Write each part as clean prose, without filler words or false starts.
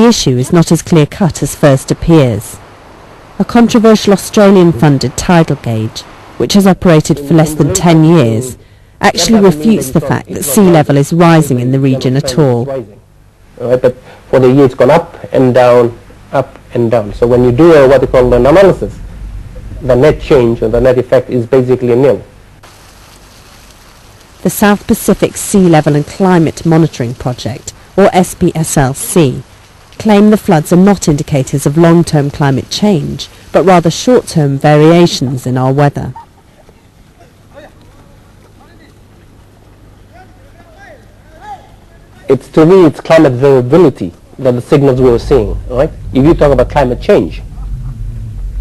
the issue is not as clear-cut as first appears. A controversial Australian-funded tidal gauge, which has operated for less than 10 years, actually refutes the fact that sea level is rising in the region at all. But for the year it's gone up and down, up and down. So when you do what they call an analysis, the net change or the net effect is basically nil. The South Pacific Sea Level and Climate Monitoring Project, or SPSLC, claim the floods are not indicators of long-term climate change, but rather short-term variations in our weather. To me, it's climate variability that the signals we are seeing, right? If you talk about climate change,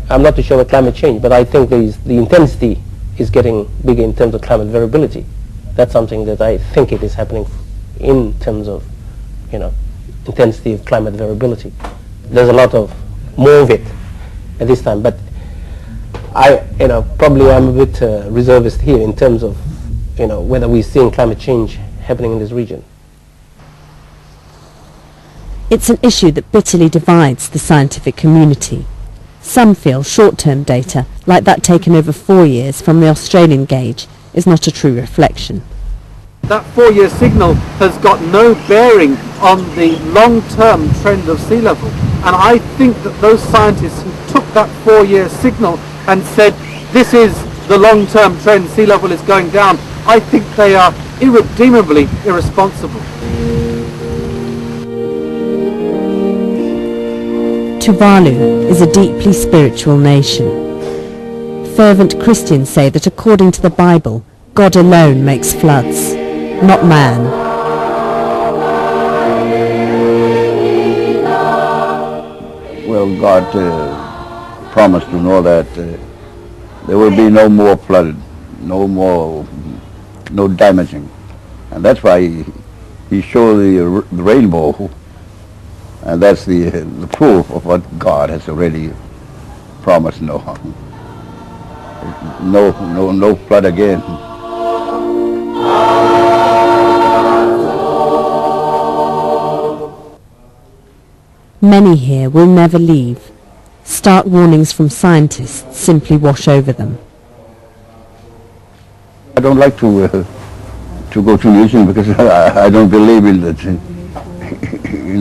I'm not too sure about climate change, but I think the intensity is getting bigger in terms of climate variability. That's something that I think it is happening in terms of, intensity of climate variability. There's a lot of more of it at this time, but probably I'm a bit reservist here in terms of, whether we're seeing climate change happening in this region. It's an issue that bitterly divides the scientific community. Some feel short-term data, like that taken over 4 years from the Australian gauge, is not a true reflection. That 4-year signal has got no bearing on the long-term trend of sea level. And I think that those scientists who took that 4-year signal and said, this is the long-term trend, sea level is going down, I think they are irredeemably irresponsible. Tuvalu is a deeply spiritual nation. Fervent Christians say that according to the Bible, God alone makes floods, not man. Well, God promised to know that there will be no more flood, no damaging. And that's why he showed the rainbow. And that's the proof of what God has already promised Noah. No flood again. Many here will never leave. Stark warnings from scientists simply wash over them. I don't like to go to museum because I don't believe in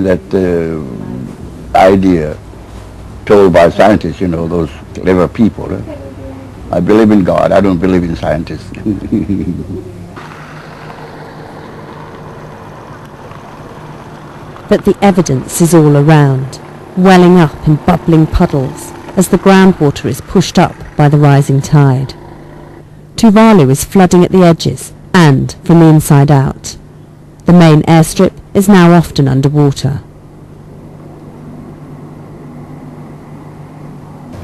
that idea told by scientists, those clever people. I believe in God, I don't believe in scientists. But the evidence is all around, welling up in bubbling puddles as the groundwater is pushed up by the rising tide. Tuvalu is flooding at the edges and from the inside out. The main airstrip is now often underwater.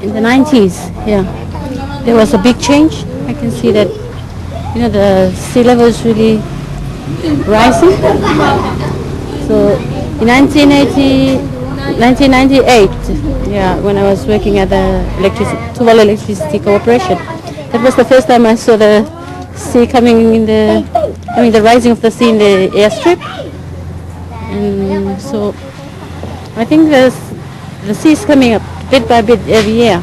In the 90s, there was a big change. I can see that, the sea level is really rising. So in 1998, when I was working at the Tuvalu Electricity Corporation, that was the first time I saw the sea coming in the rising of the sea in the airstrip. And so I think the sea is coming up bit by bit every year.